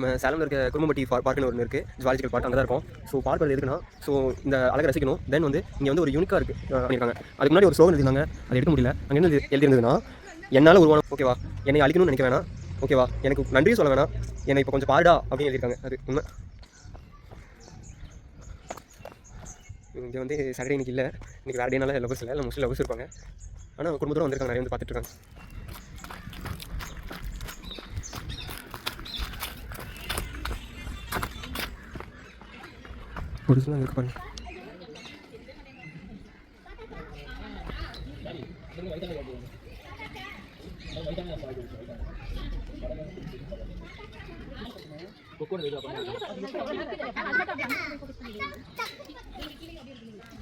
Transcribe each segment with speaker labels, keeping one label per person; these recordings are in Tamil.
Speaker 1: நம்ம சேலமில் இருக்க குரும்பட்டி பார்க்குன்னு ஒன்று இருக்குது, ஜுவாலஜிக்கல் பார்க். அங்கே தான் இருக்கும். ஸோ பார்க் அது எதுக்குன்னா, ஸோ இந்த அழகை ரசிக்கணும். தென் வந்து இங்கே வந்து ஒரு யூனிக்காக இருக்குது பண்ணியிருக்காங்க. அதுக்கு முன்னாடி ஒரு ஸ்லோகன் எழுதிருந்தாங்க, அது எடுக்க முடியல. அங்கே என்ன எழுதியிருந்ததுன்னா, என்னால் உருவான ஓகேவா, என்னை அழிக்கணும்னு நினைக்க வேணாம், ஓகேவா, எனக்கு நன்றியும் சொல்ல வேணாம், என்னை இப்போ கொஞ்சம் பாருடா அப்படின்னு எழுதியிருக்காங்க. அது உண்மை. இங்கே வந்து சாட்டர்டே இன்னைக்கு இல்லை, இன்றைக்கி வேறு டேனால லவர்ஸ் இல்லை, மோஸ்ட்லி லவர்ஸ் இருப்பாங்க. ஆனால் குடும்பத்தோடு வந்திருக்காங்க, நிறைய வந்து பார்த்துட்ருக்காங்க. ஒரு சில இருக்கு பாருங்க.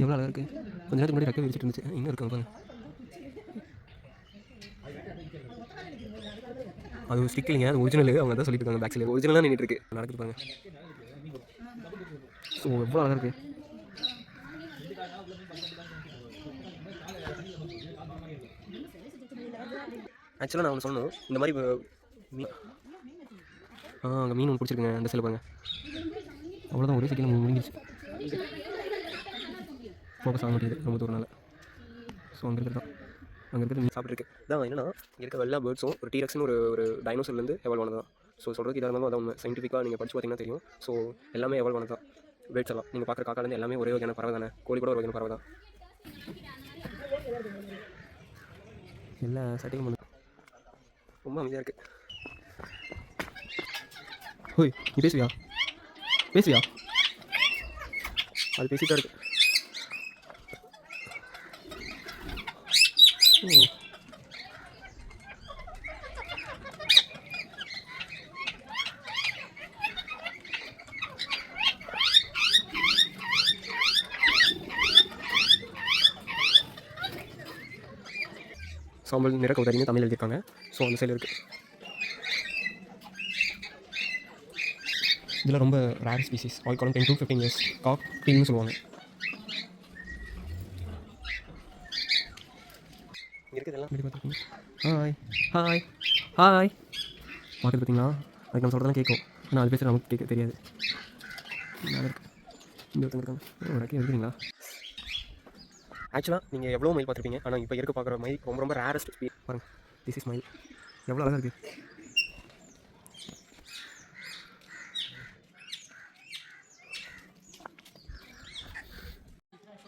Speaker 1: எவ்வளோ அழகாக இருக்குது. கொஞ்ச நேரத்துக்கு முன்னாடி ரெக்க விரிச்சிட்டு இருந்துச்சு, இன்னும் இருக்காங்க பாருங்க. அது ஒரு ஸ்டிக் இல்லைங்க, அது ஒரிஜினல். அவங்க தான் சொல்லிட்டு இருக்காங்க, பேக் சைடில் ஒரிஜினலாக நின்றுட்டு இருக்கு, நடக்குது பாருங்க. ஸோ எவ்வளோ அழகாக இருக்குது. ஆக்சுவலாக நான் ஒன்று சொல்லணும், இந்த மாதிரி அங்கே மீன் ஒன்று பிடிச்சிருக்குங்க, அந்த சைடில் பாருங்க. அவ்வளோதான், ஒரே செகண்ட் முடிஞ்சிச்சு. ஃபோக்கஸ் ஆக மாட்டேங்குது ரொம்ப தூரனால. ஸோ அங்கே இருக்கிறது தான், அங்கே இருக்கிறது மீன் சாப்பிட்ருக்கு. இதான் என்னன்னா, இங்கே இருக்க எல்லா பேர்ட்ஸும் ஒரு டீரக்ஸ்னு ஒரு டைனோசர்லேருந்து எவால்வ் ஆனது தான். ஸோ சொல்கிறதுக்கு இதாக இருந்தாலும் அதான் உண்மை. சயின்டிஃபிக்காக நீங்கள் படிச்சு பார்த்தீங்கன்னா தெரியும். ஸோ எல்லாமே எவால்வ் ஆனது தான். பேர்ட்ஸ் எல்லாம் நீங்கள் பார்க்குற காக்காலேருந்து எல்லாமே ஒரே வகையான பறவை தானே. கோழி கூட ஒரு வகையான பறவை தான். எல்லா செட்டிங் பண்ணு ரொம்ப அமைதியாக இருக்குது. ஹோய், நீ பேசுவியா? பேசுவியா? அது பேசிகிட்டா இருக்கு. சாம்பல் நிற கௌதாரின்னு தமிழ் எழுதியிருக்காங்க. ஸோ அந்த சைடில் இருக்குது. இதில் ரொம்ப ரேர் ஸ்பீசிஸ், ஆல் காலம் 10 to 15 years காக் டீல்னு சொல்லுவாங்க. இங்கே இருக்கிறதெல்லாம் எப்படி பார்த்துருக்கீங்க? ஹாய் ஹாய் ஹாய் பார்க்குறது பார்த்தீங்களா? அதுக்கு நம்ம சொல்கிறதெல்லாம் கேட்கும், ஆனால் அது பேசுகிற நமக்கு கேட்க தெரியாது. நல்லா இருக்குது. இந்த ஒருத்தங்க இருக்காங்க, ஒரு இடத்துல இருக்குங்களா? ஆக்சுவலாக நீங்கள் எவ்வளோ மயில் பார்த்துருப்பீங்க, ஆனால் இப்போ இருக்க பார்க்குற மயில் ரொம்ப ரொம்ப ரேரஸ்ட் ஸ்பீட் பாருங்க. திஸ் இஸ் மயில். எவ்வளோ அழகாக இருக்குது.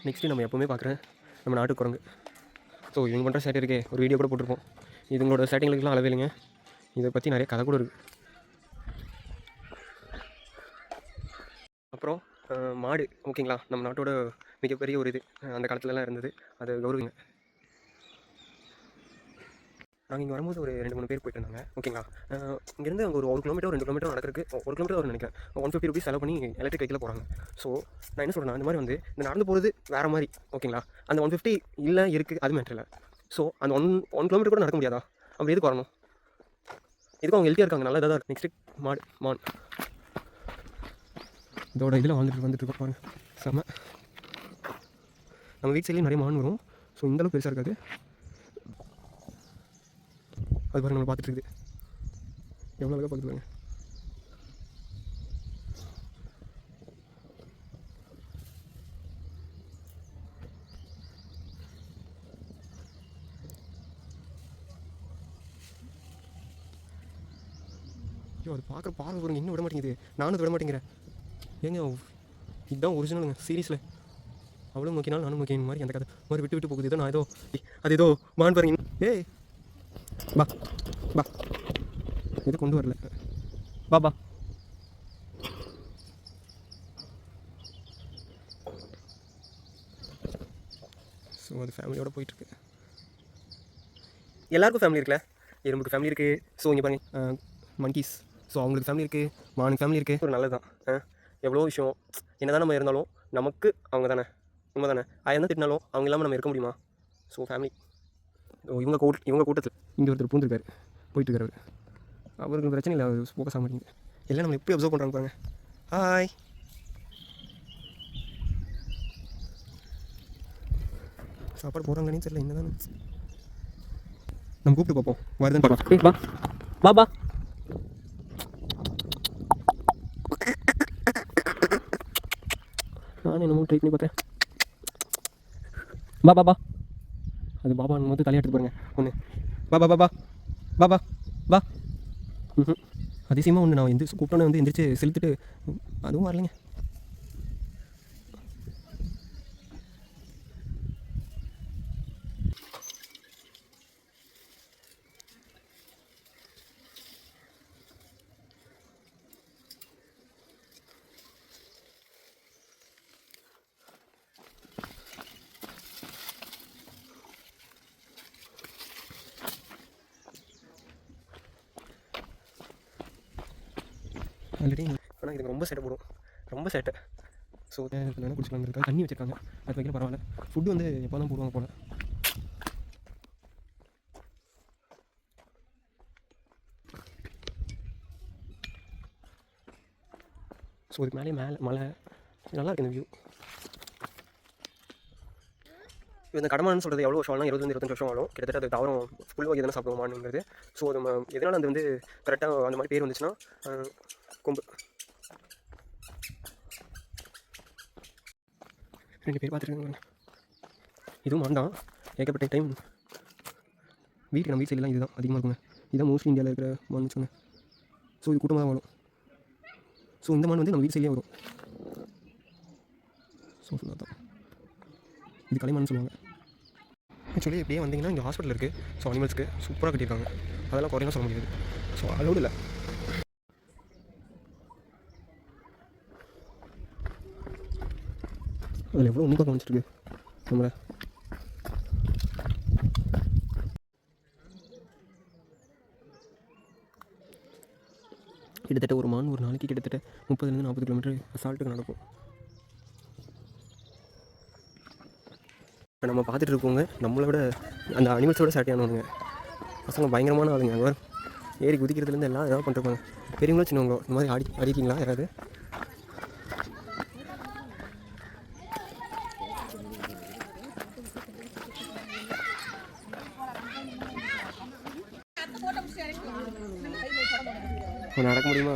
Speaker 1: நெக்ஸ்ட்டு நம்ம எப்போவுமே பார்க்குற நம்ம நாட்டு குரங்கு. ஸோ இவங்க பண்ணுற சேட்டை இருக்கே, ஒரு வீடியோ கூட போட்டிருப்போம். இதுங்களோட சேட்டைங்களுக்குலாம் அளவே இல்லைங்க. இதை பற்றி நிறைய கதை கூட இருக்குது. அப்புறம் மாடு ஓகேங்களா, நம்ம நாட்டோட மிகப்பெரிய ஒரு இது அந்த காலத்துலலாம் இருந்தது. அது கௌரவிங்க. நாங்கள் இங்கே வரும்போது ஒரு 2-3 பேர் போயிட்டு இருந்தாங்க ஓகேங்களா. இங்கேருந்து அங்கே ஒரு 1 கிலோமீட்டர் 2 கிலோமீட்டர் நடக்கிறதுக்கு 1 கிலோமீட்டர் வரும்னு நினைக்கிறேன். 150 rupees செலவு பண்ணி எலக்ட்ரிக் வெஹிக்கில் போகிறாங்க. ஸோ நான் என்ன சொல்கிறேன், அந்த மாதிரி வந்து இந்த நடந்து போகிறது வேறு மாதிரி ஓகேங்களா. அந்த 150 இல்லை இருக்குது, அது மேட்டர் இல்லை. ஸோ அந்த 1 கிலோமீட்டர் கூட நடக்க முடியாதா? அப்படி எதுக்கு வரணும்? இதுக்கும் அவங்க ஹெல்த்தியாக இருக்காங்க, நல்லா இதாக இருக்குது. நெக்ஸ்ட்டு மான் இதோட இதில் வந்துட்டு இருக்கோம் பாருங்க. செம்ம. நம்ம வீட்டு சைட்லேயும் நிறைய மான் வரும். ஸோ இந்தளவுக்கு பெருசாக இருக்காது. அது பாருங்க, நம்ம பார்த்துட்டு இருக்குது. எவ்வளோ அழகாக பார்த்துருவாங்க. ஐயோ, அது பார்க்குற பார்வை பாருங்க, இன்னும் விட மாட்டேங்குது. நானும் விட மாட்டேங்கிறேன். ஏங்க இதுதான் ஒரிஜினலுங்க சீரீஸில். அவ்வளோ நோக்கினாலும் நானும் நோக்கின மாதிரி அந்த கதை மாதிரி விட்டு போகுது. ஏதோ நான் ஏதோ அது ஏதோ மான் பாருங்க. ஏய் பா பா, எது கொண்டு வரல. பா ஸோ அது ஃபேமிலியோடு போயிட்டுருக்கு. எல்லாருக்கும் ஃபேமிலி இருக்குல்ல. எறும்புக்கு ஃபேமிலி இருக்குது. ஸோ இங்கே பாருங்க மங்கீஸ். ஸோ அவங்களுக்கு ஃபேமிலி இருக்குது, மானுக்கு ஃபேமிலி இருக்குது. ஒரு நல்லது தான். எவ்வளோ விஷயம் என்ன தான் நம்ம இருந்தாலும் நமக்கு அவங்க தானே, உண்மை தானே. ஆயிரம் தான் திட்டினாலும் அவங்க இல்லாமல் நம்ம இருக்க முடியுமா? So family. இவங்க கூட்டத்தில் இங்கே ஒருத்தர் பூந்துருக்காரு, போயிட்டுருக்காரு. அவருக்கு பிரச்சனை இல்லை, அவர் ஃபோக்கஸ் ஆக மாட்டேங்குது. எல்லாம் நம்ம எப்படி அப்சர்வ் பண்ணுறாங்க பாருங்க. ஹாய். சாப்பாடு போகிறாங்கன்னு தெரியல, என்ன தானே நம்ம கூப்பிட்டு பார்ப்போம். வருதுன்னு பார்க்கலாம். பா பா பா. ட்ரை பண்ணி பார்த்தேன். பா பா பா அது பாபான்னு போது தலையாட்டு பாருங்க ஒன்று. பா பா பா பா பா பா பா அதிசயமாக ஒன்று நான் கூப்பிட்டோன்னே எந்திரிச்சு செலுத்துட்டு அதுவும் வரலைங்க. ஆல்ரெடி ஆனால் இதுக்கு ரொம்ப சேட்டை போடும், ரொம்ப சேட்டை. ஸோ வேணால் குடிச்சிக்கலாங்கிறதுக்காக தண்ணி வச்சுருக்காங்க, அது வைக்கிற பரவாயில்ல. ஃபுட்டு எப்போ தான் போடுவாங்க போல். ஸோ இதுக்கு மேலே மலை நல்லாயிருக்கு இந்த வியூ. இந்த கடமான்னு சொல்கிறது எவ்வளோ வருஷம் ஆகலாம், 20-25 வருஷம் ஆகும் கிட்டத்தட்ட. அது தவறும் புல் வகை தானே சாப்பிடுவோமானுங்கிறது. ஸோ அது எதனால் அது கரெக்டாக அந்த மாதிரி பேர் வந்துச்சுன்னா கொம்பு. 2 பேர் பார்த்துருக்காங்க. இதுவும் மாண்டான். ஏகப்பட்ட டைம் நம்ம வீட் சைட்லாம் இதுதான் அதிகமாக இருக்குங்க. இதுதான் மோஸ்ட்லி இந்தியாவில் இருக்கிற மான் வச்சுக்கோங்க. ஸோ இது கூட்டமாக தான் வரும். ஸோ இந்த மான் நம்ம வீட் சைட்லேயே வரும். ஸோ தான் இது கலைமான்னு சொல்லுவாங்க. ஆக்சுவலி இப்படியே வந்தீங்கன்னா இங்கே ஹாஸ்பிட்டல் இருக்குது. ஸோ அனிமல்ஸ்க்கு சூப்பராக கட்டியிருக்காங்க, அதெல்லாம் குறையலாம் சொல்ல முடியாது. ஸோ அலோடு இல்லை. அதில் எவ்வளோ உன்னிப்பாக கவனிச்சிருக்கு நம்மளை. கிட்டத்தட்ட ஒரு மான் ஒரு நாளைக்கு கிட்டத்தட்ட 30-40 கிலோமீட்டர் அசால்ட்டுக்கு நடக்கும். இப்போ நம்ம பார்த்துட்டு இருக்கோங்க, நம்மளோட அந்த அனிமல்ஸோட சேட்டையானவங்க பசங்க பயங்கரமான ஆளுங்க. அங்கே ஏறி குதிக்கிறதுலேருந்து எல்லாம் ஏதாவது பண்ணிருப்பாங்க. பெரியவங்களும் சின்னவங்களோ இந்த மாதிரி அடிக்கிங்களா யாராவது? நடக்க முடியுமா?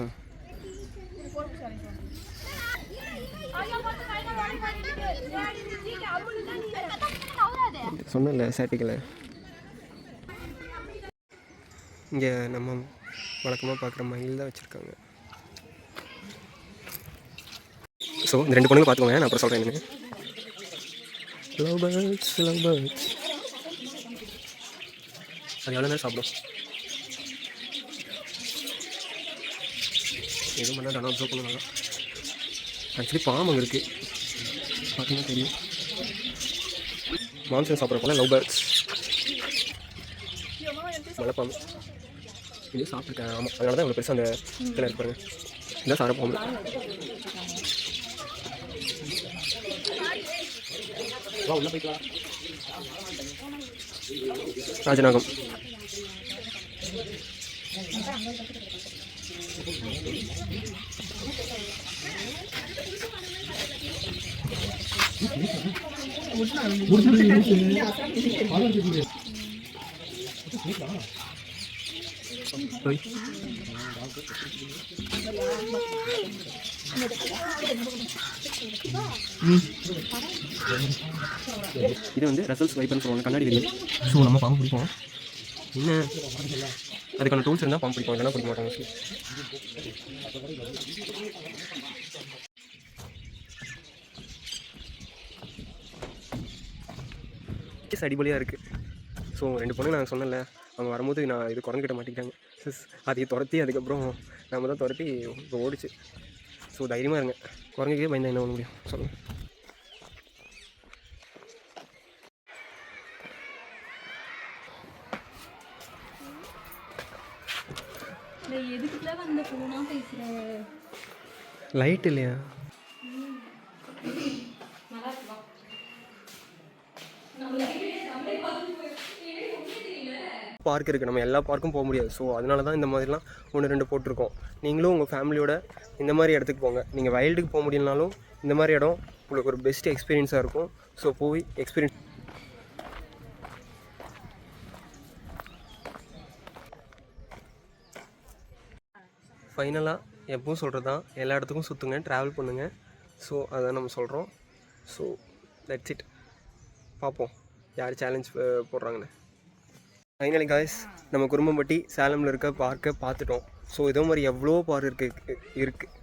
Speaker 1: சொன்னல சேட்டிக்கல. இங்கே நம்ம வழக்கமாக பார்க்குற மயில் தான் வச்சுருக்காங்க. ஸோ இந்த 2 பொண்ணுங்க பார்த்துக்கோங்க, நான் அப்புறம் சொல்கிறேன். என்னன்னு லவ் பேர்ட்ஸ் அது எவ்வளோ நேரம் சாப்பிடும்? எதுவும் பண்ணால் தானே அப்சர்வ் பண்ணுவாங்க. ஆக்சுவலி பாம்பு அங்கே இருக்குது, பார்த்தீங்கன்னா தெரியும். மான்சூன் சாப்பிட்ற போல லவ் பேர்ட்ஸ், மலைப்பாம்பு இது சாப்பிட்ருக்கேன். ஆமாம், அதனால தான் இவ்வளோ பெருசாக அந்த இதில் இருப்பாங்க. இதான் சார பாம்பு. உள்ள போய்க்கலாம். ராஜநாகம் இது ரசல்ஸ் வைப்பர்னு சொல்லுவாங்க, கண்ணாடி வெளியே. ஸோ நம்ம பாம்பு பிடிப்போம். என்ன அதுக்கான டூல்ஸ் இருந்தால் பாம்பு பிடிப்போம், இல்லைன்னா பிடிக்க மாட்டாங்க. அடிபொலியாக இருக்குது. ஸோ 2 பொண்ணு நான் சொன்னல, அவங்க வரும்போது நான் இது குரங்கிட்ட மாட்டிக்கிட்டாங்க. அதையும் துரத்தி அதுக்கப்புறம் நம்ம தான் துரத்தி இப்போ ஓடிச்சு. ஸோ தைரியமாக இருங்க, குரங்குக்கே பயந்தா என்ன பண்ண முடியும் சொல்லுங்கள். லைட் இல்லையா? பார்க் இருக்குது, நம்ம எல்லா பார்க்கும் போக முடியாது. ஸோ அதனால தான் இந்த மாதிரிலாம் 1-2 போட்டிருக்கோம். நீங்களும் உங்கள் ஃபேமிலியோட இந்த மாதிரி இடத்துக்கு போங்க. நீங்கள் வைல்டுக்கு போக முடியலனாலும் இந்த மாதிரி இடம் உங்களுக்கு ஒரு பெஸ்ட் எக்ஸ்பீரியன்ஸாக இருக்கும். ஸோ போய் எக்ஸ்பீரியன்ஸ். ஃபைனலாக எப்பவும் சொல்கிறது தான், எல்லா இடத்துக்கும் சுற்றுங்க, ட்ராவல் பண்ணுங்கள். ஸோ அதான் நம்ம சொல்கிறோம். So that's it. பார்ப்போம் யார் சேலஞ்ச் போடுறாங்கன்னு. ஃபைனலி காய்ஸ், நம்ம குரும்பம்பட்டி சேலமில் இருக்க பார்க்கை பார்த்துட்டோம். ஸோ இதே மாதிரி எவ்வளோ பார்க் இருக்குது